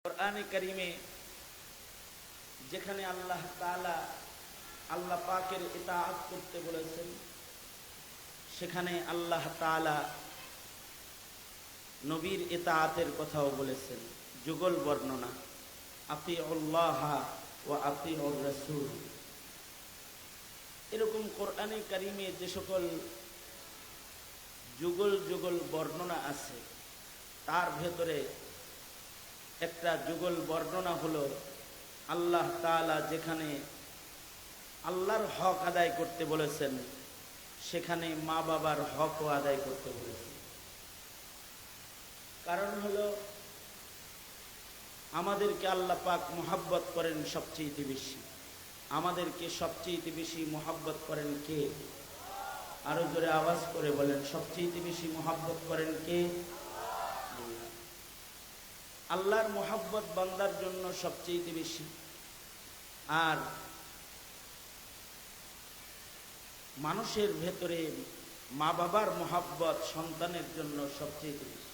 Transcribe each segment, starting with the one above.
কোরআনে কারিমে যেখানে আল্লাহ তাআলা আল্লাহ পাকের ইতাআত করতে বলেছেন, সেখানে আল্লাহ তাআলা নবীর ইতাআতের কথাও বলেছেন। যুগল বর্ণনা, আতিউল্লাহ ওয়া আতিউর রাসূল। এরকম কোরআনে কারিমে যে সকল যুগল যুগল বর্ণনা আছে, তার ভেতরে একটা যুগল বর্ণনা হলো আল্লাহ তাআলা যেখানে আল্লাহর হক আদায় করতে বলেছেন, সেখানে মা বাবার হকও আদায় করতে বলেছেন। কারণ হলো আমাদেরকে আল্লাহ পাক মুহাব্বত করেন সবচেয়ে বেশি। আমাদেরকে সবচেয়ে বেশি মুহাব্বত করেন কে? আরো জোরে আওয়াজ করে বলেন, সবচেয়ে বেশি মুহাব্বত করেন কে? আল্লাহর মুহাব্বত বান্দার জন্য সবচেয়ে বেশি। আর মানুষের ভেতরে মা বাবার মুহাব্বত সন্তানের জন্য সবচেয়ে বেশি।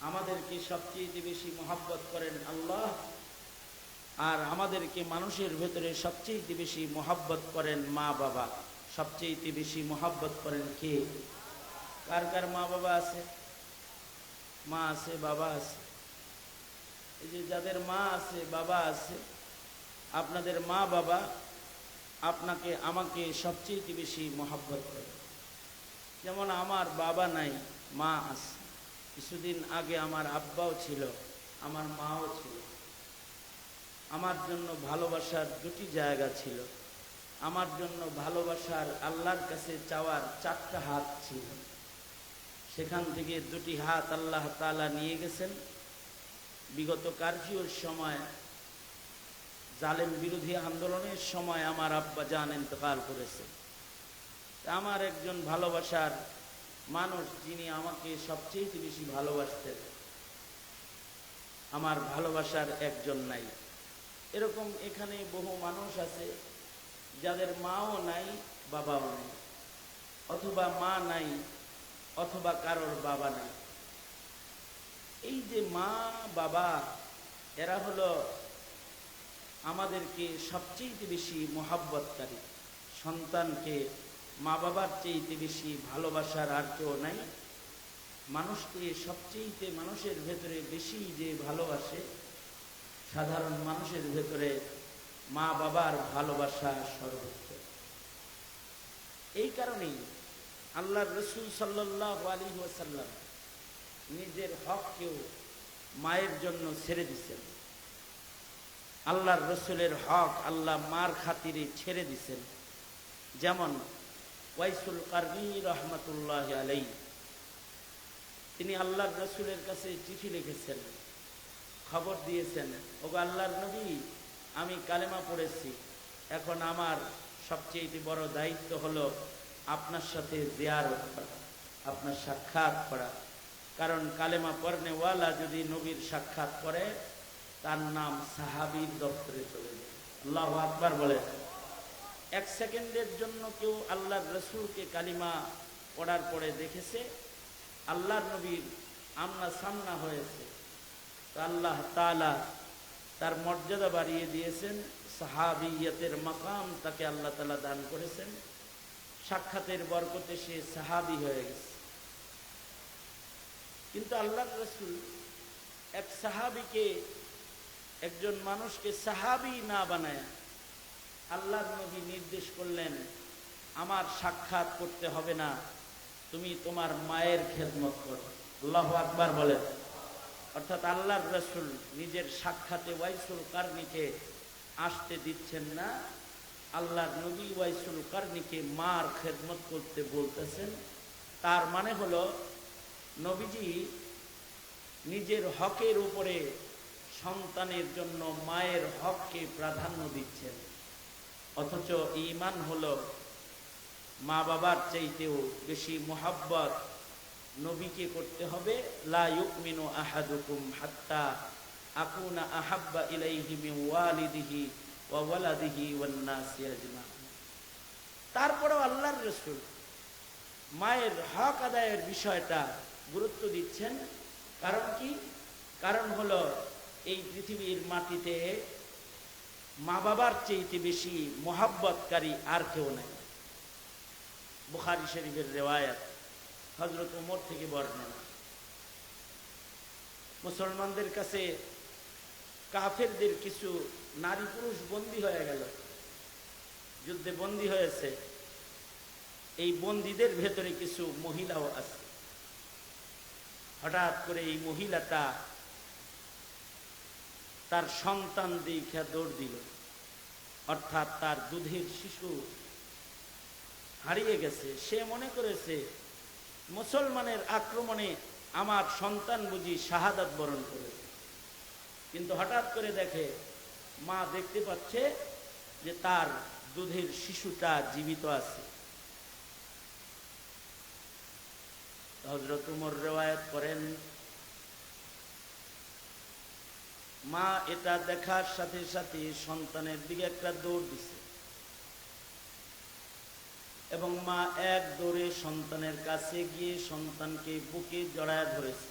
আমাদেরকে সবচেয়ে বেশি মুহাব্বত করেন আল্লাহ, আর আমাদেরকে মানুষের ভেতরে সবচেয়ে বেশি মুহাব্বত করেন মা বাবা। সবচেয়ে বেশি মুহাব্বত করেন কে? কার কার মা বাবা আছে? মা আছে, বাবা আছে। এই যে যাদের মা আছে, বাবা আছে, আপনাদের মা বাবা আপনাকে আমাকে সবচেয়ে বেশি মহব্বত করে। যেমন আমার বাবা নাই, মা আছে। কিছুদিন আগে আমার আব্বাও ছিল, আমার মাও ছিল। আমার জন্য ভালোবাসার দুটি জায়গা ছিল। আমার জন্য ভালোবাসার আল্লাহর কাছে চাওয়ার 4টা হাত ছিল। সেখান থেকে 2টি হাত আল্লাহ তাআলা নিয়ে গেছেন। বিগত কারফিউর সময়, জালেম বিরোধী আন্দোলনের সময় আমার আব্বা জান ইন্তেকাল করেছে। আমার একজন ভালোবাসার মানুষ, যিনি আমাকে সবচেয়ে বেশি ভালোবাসতেন, আমার ভালোবাসার একজন নাই। এরকম এখানে বহু মানুষ আছে যাদের মাও নাই, বাবাও নাই, অথবা মা নাই, অথবা কারোর বাবা নাই। এই যে মা বাবা, এরা হলো আমাদেরকে সবচেয়ে বেশি মুহাব্বতকারী। সন্তানকে মা বাবার চেয়ে বেশি ভালোবাসার আর কেউ নাই। মানুষকে সবচেয়ে মানুষের ভেতরে বেশি যে ভালোবাসে, সাধারণ মানুষের ভেতরে মা বাবার ভালোবাসা সর্বোচ্চ। এই কারণেই আল্লাহর রাসূল সাল্লাল্লাহু আলাইহি ওয়াসাল্লাম নিজের হককেও মায়ের জন্য ছেড়ে দিয়েছেন। আল্লাহর রাসূলের হক আল্লাহ মার খাতিরে ছেড়ে দিয়েছেন। যেমন ওয়াইসুল কারনী রাহমাতুল্লাহি আলাইহি, তিনি আল্লাহর রাসূলের কাছে চিঠি লিখেছেন, খবর দিয়েছেন, ওগো আল্লাহর নবী, আমি কালেমা পড়েছি, এখন আমার সবচেয়ে বড় দায়িত্ব হলো আপনার সাথে জিয়ারত করা, আপনার সাক্ষাৎ করা। কারণ কালেমা পড়নে ওয়ালা যদি নবীর সাক্ষাৎ করে, তার নাম সাহাবীর দপ্তরে চলে যায়। আল্লাহু আকবার বলে। 1 সেকেন্ডের জন্য কেউ আল্লাহর রাসূলকে কালিমা পড়ার পরে দেখেছে, আল্লাহর নবীর আমনা সামনা হয়েছে, তো আল্লাহ তাআলা তার মর্যাদা বাড়িয়ে দিয়েছেন। সাহাবিয়তের মাকাম তাকে আল্লাহ তাআলা দান করেছেন। সাক্ষাতের বরকতে সে সাহাবী হয়ে গেছে। কিন্তু আল্লাহর রাসূল এক সাহাবীকে, একজন মানুষকে সাহাবী না বানায় আল্লাহর নবী নির্দেশ করলেন, আমার সাক্ষাৎ করতে হবে না, তুমি তোমার মায়ের খেদমত করো। আল্লাহু আকবার বলেন। অর্থাৎ আল্লাহর রাসূল নিজের সাক্ষাতে ওয়াইসুল কারনীকে আসতে দিচ্ছেন না, আল্লাহর নবী ওয়াইসুল কারনীকে মার খেদমত করতে বলতেছেন। তার মানে হলো নবীজি নিজের হকের উপরে সন্তানের জন্য মায়ের হককে প্রাধান্য দিচ্ছেন। অথচ ঈমান হলো মা বাবার চাইতেও বেশি মুহাব্বত নবীকে করতে হবে। লা ইউমিনু আহাদুকুম হাত্তা আকুনা আহাব্বা ইলাইহি মিন ওয়ালিদিহি ওয়া ওয়ালাদিহি ওয়ান নাসি আজমাইন। তারপরেও আল্লাহর রাসূল মায়ের হক আদায়ের বিষয়টা গুরুত্ব দিচ্ছেন। কারণ কি? কারণ হলো এই পৃথিবীর মাটিতে মা বাবার চেয়েতে বেশি মোহাব্বতকারী আর কেউ নাই। বুখারী শরীফের রিওয়ায়াত, হযরত ওমর থেকে বর্ণনা। মুসলমানদের কাছে কাফেরদের কিছু নারী পুরুষ বন্দী হয়ে গেল, যুদ্ধে বন্দী হয়েছে। এই বন্দীদের ভেতরে কিছু মহিলাও আছে। হঠাৎ করে এই মহিলাটা তার সন্তান দেখা দৌড় দিল, অর্থাৎ তার দুধের শিশু হারিয়ে গেছে। সে মনে করেছে মুসলমানের আক্রমণে আমার সন্তান বুঝি শাহাদাত বরণ করেছে, কিন্তু হঠাৎ করে দেখে, মা দেখতে পাচ্ছে যে তার দুধের শিশুটা জীবিত আছে। হযরত ওমর রিওয়ায়াত করেন, মা এটা দেখার সাথে সাথে সন্তানের দিকে একটা দৌড় দিছে এবং মা এক দৌড়ে সন্তানের কাছে গিয়ে সন্তানকে বুকে জড়ায় ধরেছে।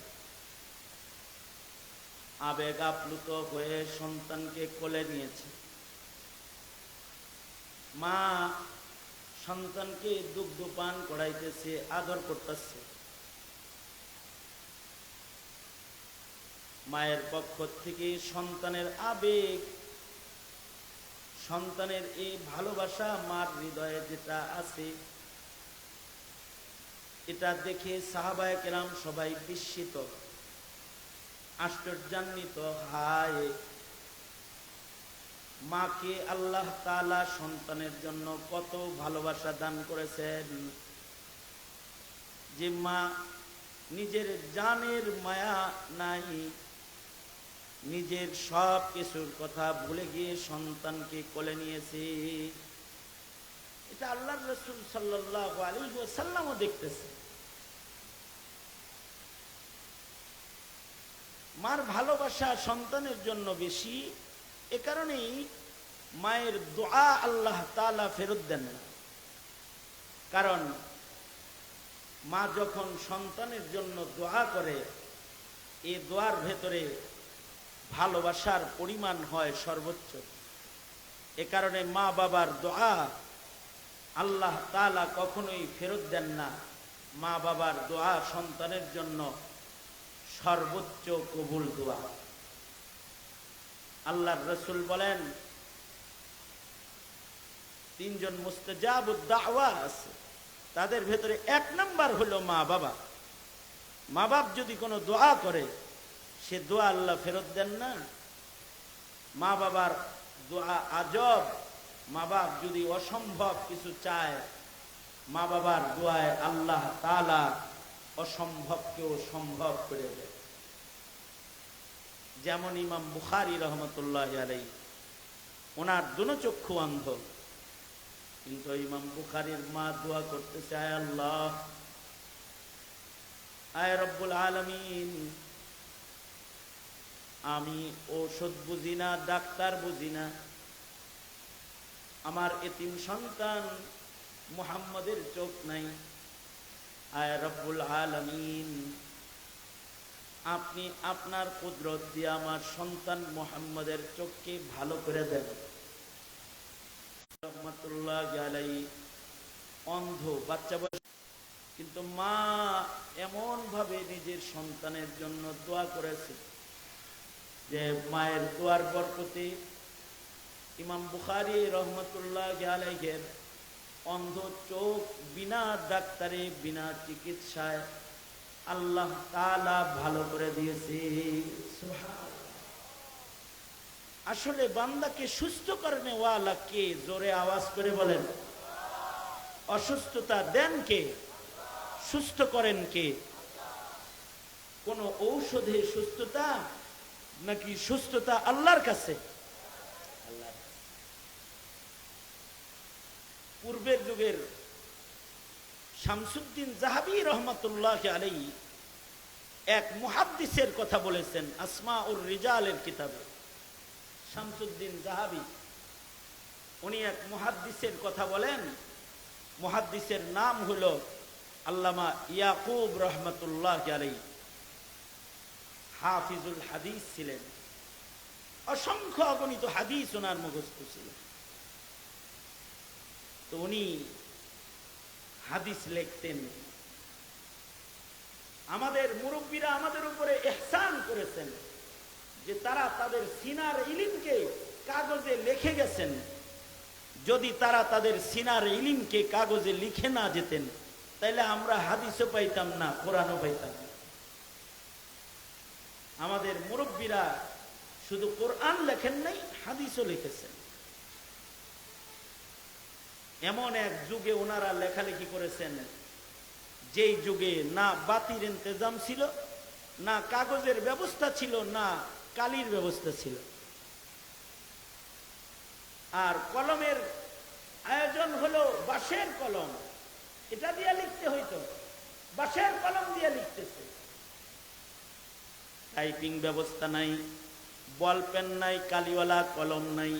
আবেগ আপ্লুত হয়ে সন্তানকে কোলে নিয়েছে। মা সন্তানকে দুগ্ধ পান করাইতেছে, আদর করতেছে। মায়ের পক্ষ থেকে সন্তানের আবেগ, সন্তানের এই ভালোবাসা মার হৃদয়ে যেটা আছে, এটা দেখে সাহাবায়ে কেরাম সবাই বিস্মিত, আশ্চর্যান্বিত। হায়, মাকে আল্লাহ তাআলা সন্তানের জন্য কত ভালোবাসা দান করেছেন, যে মা নিজের জানের মায়া নাই, নিজের সব কিছুর কথা ভুলে গিয়ে সন্তানকে কোলে নিয়েছে। এটা আল্লাহর রাসূল সাল্লাল্লাহু আলাইহি ওয়াসাল্লামও দেখতেছে। মার ভালোবাসা সন্তানের জন্য বেশি, এ কারণেই মায়ের দোয়া আল্লাহ তাআলা ফেরত দেন না। কারণ মা যখন সন্তানের জন্য দোয়া করে, এই দোয়ার ভেতরে ভালোবাসার পরিমাণ হয় সর্বোচ্চ। এ কারণে মা বাবার দোয়া আল্লাহ তাআলা কখনোই ফেরত দেন না। মা বাবার দোয়া সন্তানের জন্য সর্বোচ্চ কবুল দোয়া। আল্লাহর রাসূল বলেন, তিনজন মুস্তাজাবুদ দাওয়া আছে, তাদের ভেতরে এক নাম্বার হলো মা বাবা। মা বাপ যদি কোনো দোয়া করে, সে দোয়া আল্লাহ ফেরত দেন না। মা বাবার দোয়া আজব। মা বাপ যদি অসম্ভব কিছু চায়, মা বাবার দোয়ায় আল্লাহ তাআলা অসম্ভবকেও সম্ভব করে দেয়। যেমন ইমাম বুখারী রাহমাতুল্লাহি আলাইহি, ওনার দুনো চক্ষু অন্ধ, কিন্তু ইমাম বুখারীর মা দোয়া করতে চায়, আল্লাহ, আয় রব্বুল আলামিন, আমি ঔষধ বুঝি না, ডাক্তার বুঝি না, আমার এতিম সন্তান মুহাম্মদের চোখ নাই, আয় রব্বুল আলামিন, আপনি আপনার কুদরত দিয়ে আমার সন্তান মুহাম্মদের চোখকে ভালো করে দেন। রাহমাতুল্লাহি আলাইহি অন্ধ, বাচ্চা বয়স, কিন্তু মা এমন ভাবে নিজের সন্তানের জন্য দোয়া করেছে যে মায়ের দোয়ার বরকতে ইমাম বুখারী রাহমাতুল্লাহি আলাইহির অন্ধ চোখ বিনা ডাক্তারে, বিনা চিকিৎসায় আল্লাহ তাআলা ভালো করে দিয়েছে। সুবহানাল্লাহ। আসলে বান্দাকে সুস্থ করনে ওয়ালা কে? জোরে আওয়াজ করে বলেন। অসুস্থতা দেন কে? সুস্থ করেন কে? কোন ঔষধে সুস্থতা নাকি সুস্থতা আল্লাহর কাছে? পূর্বের যুগের শামসুদ্দিন যাহাবী রহমাতুল্লাহি আলাইহি এক মুহাদ্দিসের কথা বলেছেন আসমাউর রিজালের কিতাবে। শামসুদ্দিন যাহাবী উনি এক মুহাদ্দিসের কথা বলেন। মুহাদ্দিসের নাম হলো আল্লামা ইয়াকুব রহমাতুল্লাহি আলাইহি। হাফিজুল হাদিস ছিলেন, অসংখ্য অগণিত হাদিস ওনার মুখস্থ ছিল। তো উনি হাদিস লিখতেন। আমাদের মুরব্বীরা আমাদের উপরে ইহসান করেছেন যে তারা তাদের সিনার ইলমকে কাগজে লিখে গেছেন। যদি তারা তাদের সিনার ইলমকে কাগজে লিখে না যেতেন তাহলে আমরা হাদিসও পাইতাম না, কোরআনও পাইতাম না। আমাদের মুরব্বীরা শুধু কোরআন লেখেন নাই, হাদিসও লিখেছেন। এমন এক যুগে ওনারা লেখালেখি করেছেন যেই যুগে না বাতির ইন্তজাম ছিল, না কাগজের ব্যবস্থা ছিল, না কালির ব্যবস্থা ছিল। আর কলমের আয়োজন হলো বাঁশের কলম, এটা দিয়ে লিখতে হইতো, বাঁশের কলম দিয়ে লিখতেছে। টাইপিং ব্যবস্থা নাই, বল পেন নাই, কালিওয়ালা কলম নাই,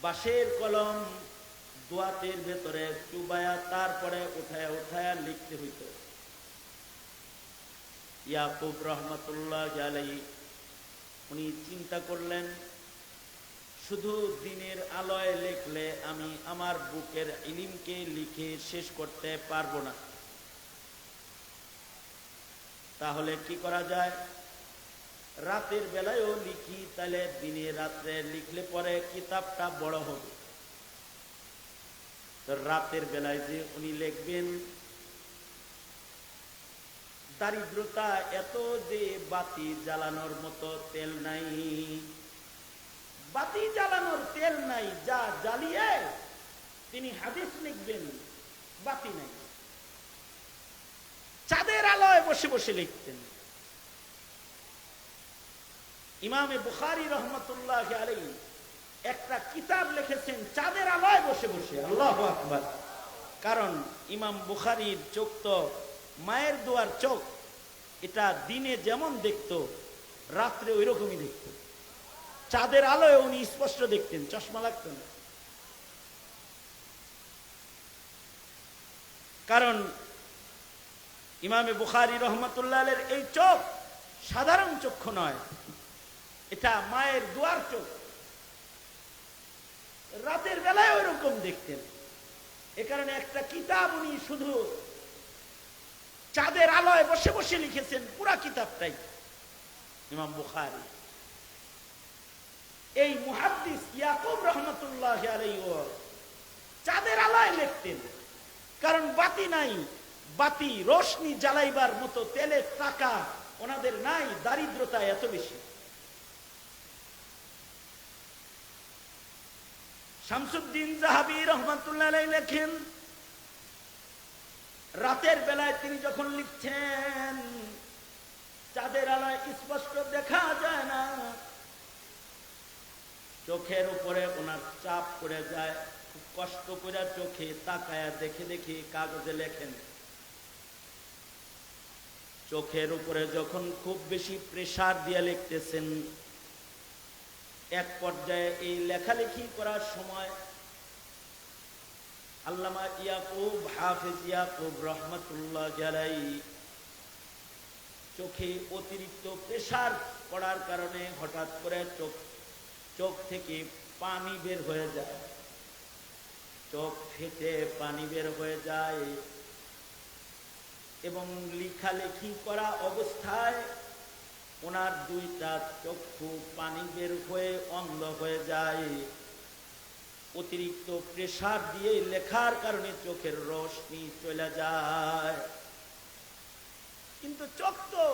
বাঁশের কলম দোয়াতের ভেতরে চুবায়া তারপরে উঠায়া উঠায়া লিখতে হইত। ইয়াকুব রহমতুল্লাহ আলাইহি উনি চিন্তা করলেন, শুধু দিনের আলোয় লিখলে আমি আমার বুকের ইলমকে লিখে শেষ করতে পারবো না। তাহলে কি করা যায়? রাতের বেলায়ও লিখি, তাহলে দিনে রাত্রে লিখলে পরে কিতাবটা বড় হবে। তো রাতের বেলায় যে উনি লিখবেন, দারিদ্রতা এত যে বাতি জ্বালানোর মতো তেল নাই, বাতি জ্বালানোর তেল নাই, যা জ্বালিয়ে তিনি হাদিস লিখবেন, বাতি নাই। চাঁদের আলোয় বসে বসে লিখতেন। ইমামে বুখারী রহমতুল্লাহ আলাইহি একটা কিতাব লিখেছেন চাঁদের আলোয় বসে বসে। আল্লাহু আকবার। কারণ ইমাম বুখারীর চোখ তো মায়ের দোয়ার চোখ, এটা দিনে যেমন দেখতো রাত্রে ওই রকমই দেখত। চাঁদের আলোয় উনি স্পষ্ট দেখতেন, চশমা লাগত না। কারণ ইমামে বুখারী রহমতুল্লাহ আলাইহির এই চোখ সাধারণ চক্ষু নয়, এটা মায়ের দোয়ার চোখ। রাতের বেলায় ওই রকম দেখতেন। এ কারণে একটা কিতাব উনি শুধু চাঁদের আলোয় বসে বসে লিখেছেন, পুরা কিতাবটাই ইমাম বুখারী। এই মুহাদ্দিস ইয়াকুব রহমতুল্লাহ আলাইহি চাঁদের আলোয় লিখতেন। কারণ বাতি নাই, বাতি রোশনি জ্বালাইবার মতো তেলের টাকা ওনাদের নাই, দারিদ্রতা এত বেশি। শামসুদ্দিন যাহাবী রহমাতুল্লাহ আলাইহি লেখেন, রাতের বেলায় তিনি যখন লিখছেন চাঁদের আলোয় স্পষ্ট দেখা যায় না, চোখের উপরে ওনার চাপ পড়ে যায়, খুব কষ্ট করে চোখে তাকায়া দেখে দেখে কাগজে লেখেন। চোখের উপরে যখন খুব বেশি প্রেসার দিয়ে লিখতেছেন, এক পর্যায়ে এই লেখালেখি করার সময় আল্লামা ইয়াকুব, হাফেজ ইয়াকুব রহমতুল্লাহ আলাইহি চোখে অতিরিক্ত প্রেসার পড়ার কারণে হঠাৎ করে চোখ থেকে পানি বের হয়ে যায়, চোখ ফেটে পানি বের হয়ে যায় এবং লেখালেখি করা অবস্থায় ওনার দুইটা চক্ষু পানি বের হয়ে অন্ধ হয়ে যায়। অতিরিক্ত প্রেসার দিয়ে লেখার কারণে চোখের রোশনি চলে যায়। কিন্তু চোখ তো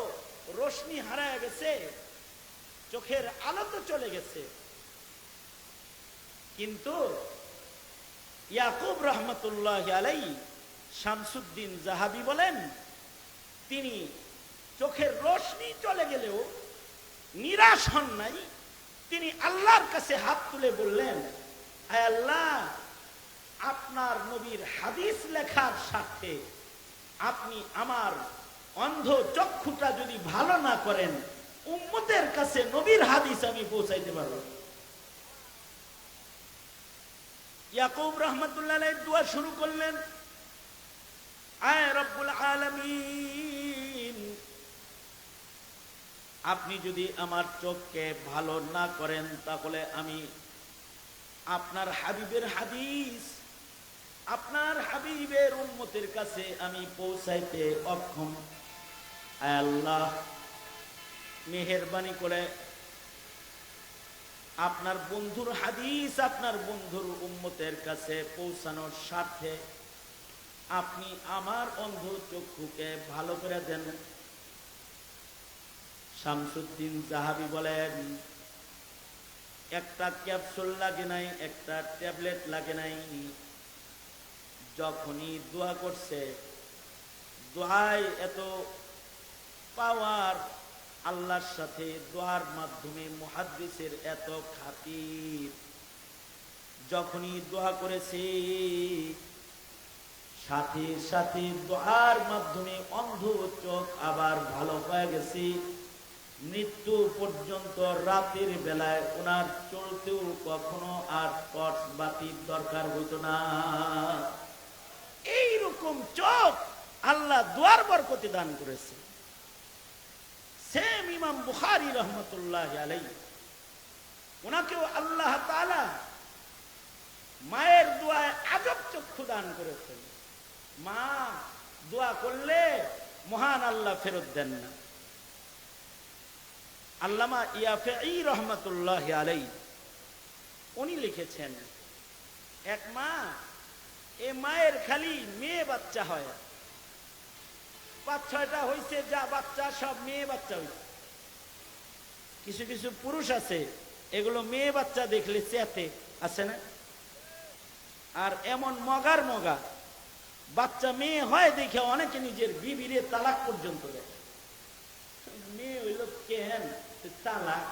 রোশনি হারায় গেছে, চোখের আলো তো চলে গেছে। কিন্তু ইয়াকুব রহমতুল্লাহ আলাইহি শামসুদ্দিন যাহাবী বলেন, তিনি চোখের রোশনি চলে গেলেও নিরাশ হন নাই। তিনি আল্লাহর কাছে হাত তুলে বললেন, আয় আল্লাহ, আপনার নবীর হাদিস লেখার সাথে আপনি আমার অন্ধ চক্ষুটা যদি ভালো না করেন, উম্মতের কাছে নবীর হাদিস আমি পৌঁছাইতে পারব। ইয়াকুব রহমতুল্লাহ আলাইহি দোয়া শুরু করলেন, আয় রব্বুল আলামিন, আপনি যদি আমার চোখকে ভালো না করেন তাহলে আমি আপনার হাবিবের হাদিস, আপনার হাবিবের উম্মতের কাছে আমি পৌঁছাইতে অক্ষম। আয় আল্লাহ, মেহেরবানি করে আপনার বন্ধুর হাদিস আপনার বন্ধুর উম্মতের কাছে পৌঁছানোর স্বার্থে আপনি আমার অন্ধ চক্ষুকে ভালো করে দেন। শামসুদ্দিন জাহাবি বলেন, একটা ক্যাপসুল লাগে নাই, একটা ট্যাবলেট লাগে নাই, যখনই দোয়া করছে, দোয়ায় এত পাওয়ার, আল্লাহর সাথে দোয়ার মাধ্যমে মুহাদ্দিসের এত খাতির, যখনই দোয়া করেছে সাথে সাথে দোয়ার মাধ্যমে অন্ধ চোখ আবার ভালো হয়ে গেছে। মৃত্যু পর্যন্ত রাতের বেলায় ওনার চলতেও কখনো আর টর্চ বাতির দরকার হইতো না। এইরকম চোখ আল্লাহ দোয়ার বরকতে দান করেছে। সেম ইমাম বুখারী রহমতুল্লাহ আলাইহি, ওনাকেও আল্লাহ তাআলা মায়ের দোয়ায় আজব চক্ষু দান করেছেন। মা দোয়া করলে মহান আল্লাহ ফেরত দেন না। আল্লামা ইয়াফঈ রহমতুল্লাহ আলাইহি উনি লিখেছেন, এক মা, এ মায়ের খালি মেয়ে বাচ্চা হয়, ৫-৬টা হয়েছে, যা বাচ্চা সব মেয়ে বাচ্চা হয়েছে। কিছু কিছু পুরুষ আছে এগুলো মেয়ে বাচ্চা দেখলে চেতে, আছে না? আর এমন মগার মগা বাচ্চা মেয়ে হয় দেখে অনেকে নিজের বিবিরে তালাক পর্যন্ত দেয়। মেয়ে হইল কেন তালাক?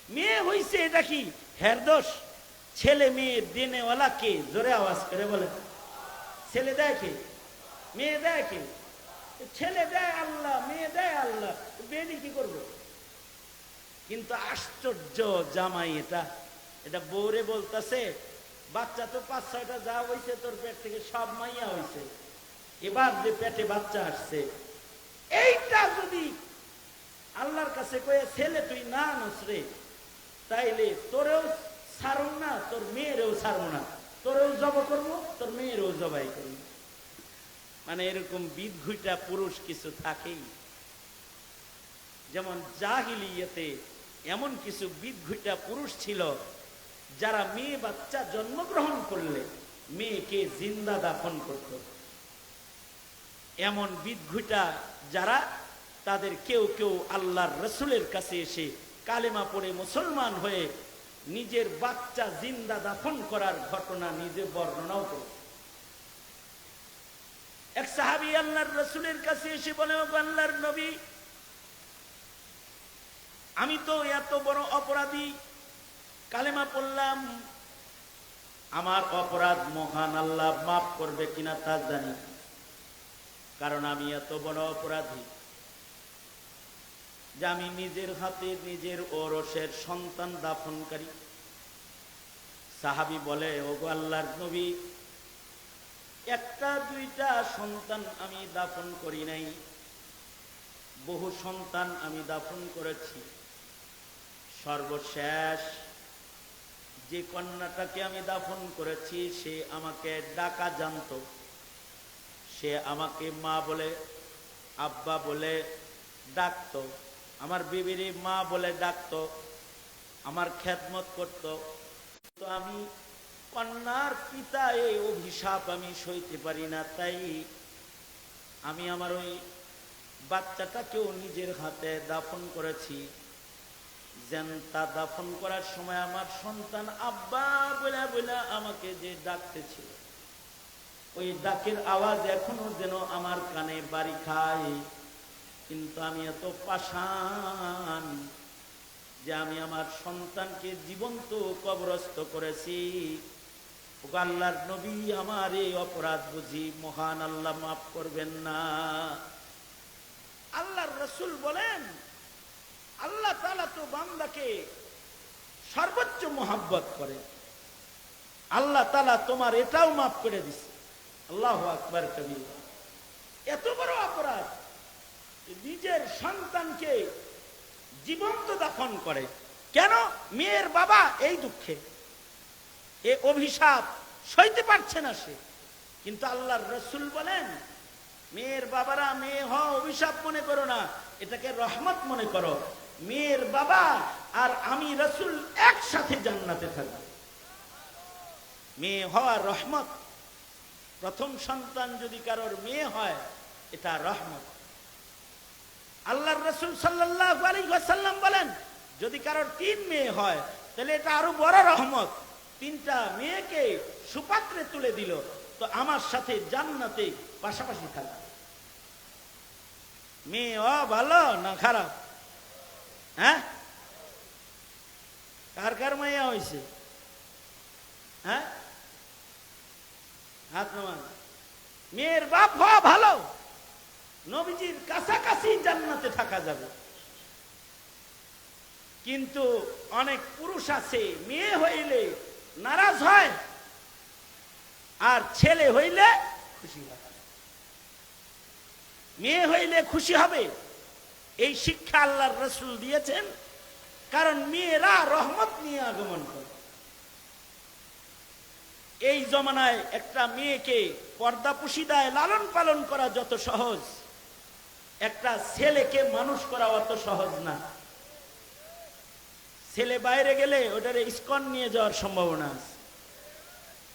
মেয়ে হইছে এটা কি হের দোষ? ছেলে মেয়ে দেনেওয়ালা কে? জোরে আওয়াজ করে বলে। ছেলে দেয় কে? মেয়ে দেয় কে? ছেলে দেয় আল্লাহ, মেয়ে দেয় আল্লাহ, বেনি কি করবো? কিন্তু আশ্চর্য জামাই এটা, এটা বউরে বলতেছে, বাচ্চা তো ৫-৬টা যা হয়েছে তোর পেট থেকে সব মাইয়া হয়েছে, এবার যে পেটে বাচ্চা আসছে, এইটা যদি আল্লাহর কাছে কয়ে ছেলে তুই না নসরে, তাইলে তোরেও ছাড়ব না, তোর মেয়েরেও ছাড়ব না, তোরেও জব করবো, তোর মেয়েরেও জবাই করবো। মানে এরকম বিদঘুইটা পুরুষ কিছু থাকেই। যেমন জাহিলিয়াতে এমন কিছু বিদঘুইটা পুরুষ ছিল যারা মেয়ে বাচ্চা জন্মগ্রহণ করলে মেয়েকে জিন্দা দাফন করত। এমন বিদঘুইটা যারা, তাদের কেউ কেউ আল্লাহর রসুলের কাছে এসে কালেমা পড়ে মুসলমান হয়ে নিজের বাচ্চা জিন্দা দাফন করার ঘটনা নিজে বর্ণনাও করে। এক সাহাবী আল্লাহর রসুলের কাছে এসে বলে, আল্লাহর নবী, আমি তো এত বড় অপরাধী, কালেমা পড়লাম, আমার অপরাধ মহান আল্লাহ মাফ করবে কিনা তা জানি, কারণ আমি এত বড় অপরাধী যে আমি নিজের হাতে নিজের ওরসের সন্তান দাফনকারী। সাহাবী বলে, ওগো আল্লাহর নবী, একটা দুইটা সন্তান আমি দাফন করি নাই, বহু সন্তান আমি দাফন করেছি। সর্বশেষ যে কন্যাটাকে আমি দাফন করেছি সে আমাকে ডাকা জানতো, সে আমাকে মা বলে আব্বা বলে ডাকতো, আমার বিবির মা বলে ডাকতো, আমার খেদমত করত। তো আমি কন্যার পিতা, এই অভিশাপ আমি সইতে পারি না, তাই আমি আমার ওই বাচ্চাটাকেও নিজের হাতে দাফন করেছি। যেন তা দাফন করার সময় আমার সন্তান আব্বা বলে বলে আমাকে যে ডাকতেছিল, ওই ডাকের আওয়াজ এখনো যেন আমার কানে বাড়ি খায়। কিন্তু আমি এত পাষাণ যে আমি আমার সন্তানকে জীবন্ত কবরস্থ করেছি। আল্লাহর নবী, আমার এই অপরাধ বুঝি মহান আল্লাহ মাফ করবেন না? আল্লাহর রাসূল বলেন, আল্লাহ তাআলা তো বান্দাকে সর্বোচ্চ মহব্বত করে, আল্লাহ তাআলা তোমার এটাও মাফ করে দিছে। আল্লাহু আকবার কবীর। এত বড় অপরাধ, নিজের সন্তানকে জীবন্ত দাফন করে। কেন? মেয়ের বাবা এই দুঃখে, এ অভিশাপ সইতে পারছে না সে। কিন্তু আল্লাহর রাসূল বলেন, মেয়ের বাবারা, মেয়ে হওয়া অভিশাপ মনে করো না, এটাকে রহমত মনে করো। মেয়ের বাবা আর আমি রাসূল একসাথে জান্নাতে থাকবে। মেয়ে হওয়া রহমত। প্রথম সন্তান যদি কারোর মেয়ে হয়, এটা রহমত। আল্লাহর রাসূল সাল্লাল্লাহু আলাইহি ওয়াসাল্লাম বলেন, যদি কারোর 3 মেয়ে হয় তাহলে এটা আরো বড় রহমত। 3টা মেয়েকে সুপাত্রে তুলে দিল, তো আমার সাথে জান্নাতে পাশাপাশি থাকবে। মেয়ে ভালো না খারাপ? হ্যাঁ, কার কার মাইয়া হয়েছে? হ্যাঁ, হাত নামান। মেয়ের বাপ হওয়া ভালো, নবীজির কাছাকাছি জান্নাতে থাকা যাবে। কিন্তু অনেক পুরুষ আছে, মেয়ে হইলে নারাজ হয় আর ছেলে হইলে খুশি হয়। মেয়ে হইলে খুশি হবে, এই শিক্ষা আল্লাহর রাসূল দিয়েছেন। কারণ মেয়েরা রহমত নিয়ে আগমন করে। এই জমানায় একটা মেয়েকে পর্দা পুশিদায় লালন পালন করা যত সহজ, একটা ছেলেকে মানুষ করা অত সহজ না। ছেলে বাইরে গেলে ওটারে ইস্কন নিয়ে যাওয়ার সম্ভাবনা আছে,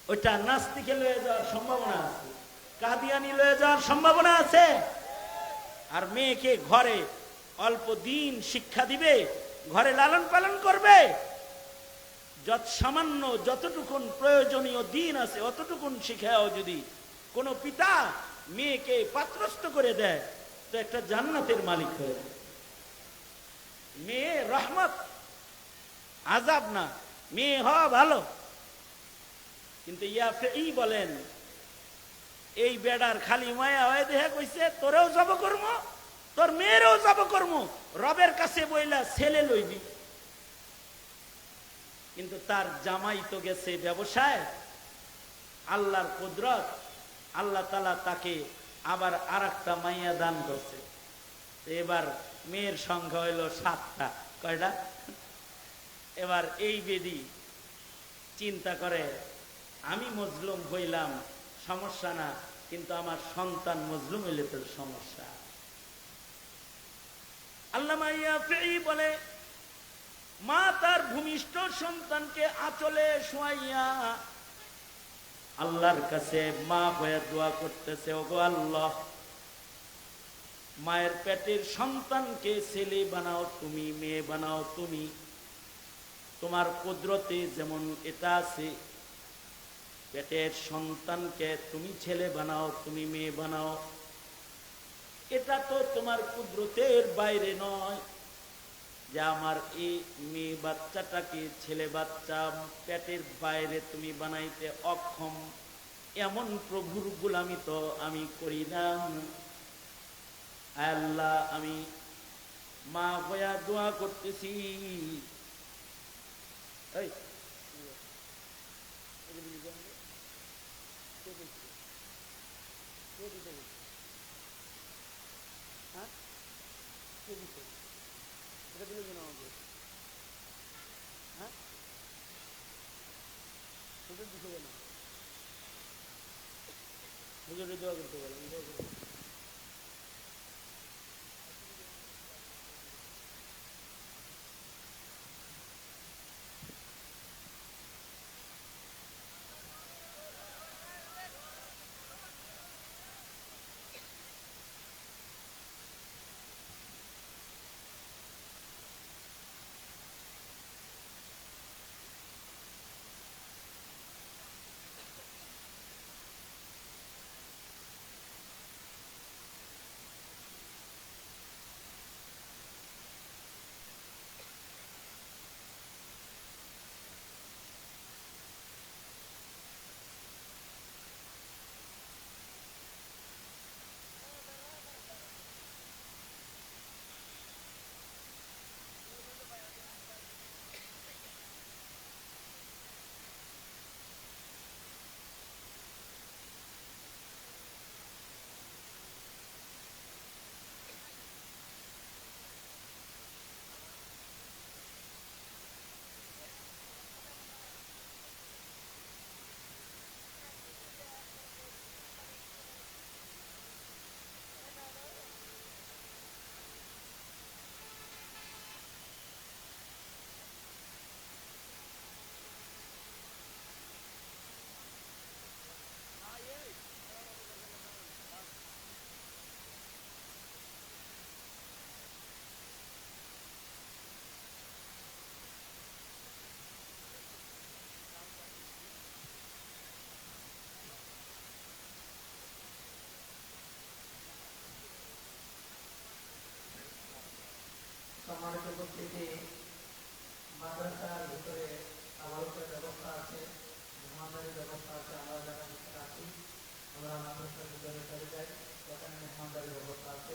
ওইটা নাস্তিকে লয়ে যাওয়ার সম্ভাবনা আছে, কাদিয়ানি লয়ে যাওয়ার সম্ভাবনা আছে। আর মেয়েকে ঘরে অল্প দিন শিক্ষা দিবে, ঘরে লালন পালন করবে, সামান্য যতটুকুন প্রয়োজনীয় দিন আছে অতটুকুন শিখাও যদি কোনো পিতা মেয়েকে পাত্রস্থ করে দেয়, তো একটা জান্নাতের মালিক হয়ে যায়। মেয়ে রহমত, আযাব না। মেয়ে হওয়া ভালো। কিন্তু ইয়াফেই বলেন, এই বেড়ার খালি মায়া হয়ে দেখা কইছে, তোরেও জব কর্ম, তোর মেয়েরও জব কর্ম, রবের কাছে বইলা ছেলে লইবি। কিন্তু তার জামাই তো গেছে ব্যবসায়। আল্লাহর কুদরত, আল্লাহ তাআলা তাকে আবার আরেকটা মাইয়া দান করছে। এবার মেয়ের সংখ্যা হইল 7টা। কয়টা? এবার এই বেদি চিন্তা করে, আমি মজলুম হইলাম সমস্যা না, কিন্তু আমার সন্তান মজলুম হইলে তো সমস্যা। আল্লামা ইয়াফেই বলে, মা তার ভূমিষ্ঠ সন্তানকে আঁচলে শোয়াইয়া আল্লাহর কাছে মা হয়ে দোয়া করতেছে, ওগো আল্লাহ, মায়ের পেটের সন্তানকে ছেলে বানাও তুমি, মেয়ে বানাও তুমি। তোমার কুদরতে যেমন এটা আছে, পেটের সন্তানকে তুমি ছেলে বানাও, তুমি মেয়ে বানাও, এটা তো তোমার কুদরতের বাইরে নয় যে আমার এই মেয়ে বাচ্চাটাকে ছেলে বাচ্চা পেটের বাইরে তুমি বানাইতে অক্ষম। এমন প্রভুর গোলামি তো আমি করি না। আল্লাহ, আমি মা হইয়া দোয়া করতেছি, হুজুরে দোয়া করতে বলেন। যে মাদ্রাসার ভিতরে আবালকের ব্যবস্থা আছে, মেহমানদারির ব্যবস্থা আছে। আমরা যারা ভিতরে আছি আমরা মাদ্রাসার ভিতরে চলে যাই, ওখানে মেহমানদারির ব্যবস্থা আছে।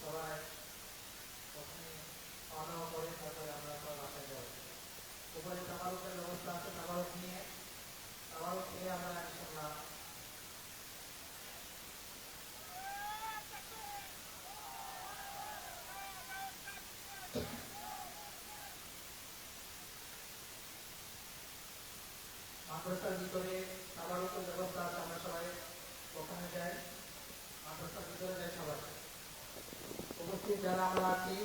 সবাই ওখানে খাওয়া দাওয়া করে তারপরে আমরা সবাই বাসায় যাই। উপরে তাবারকের ব্যবস্থা আছে, তাবারক নিয়ে তাবারক খেয়ে আমরা ইনশাআল্লাহ মাদ্রাসার ভিতরে তাবারকের ব্যবস্থা আছে। আমরা সবাই ওখানে যাই, মাদ্রাসার ভিতরে যাই। সবাই উপস্থিত যারা আমরা আছি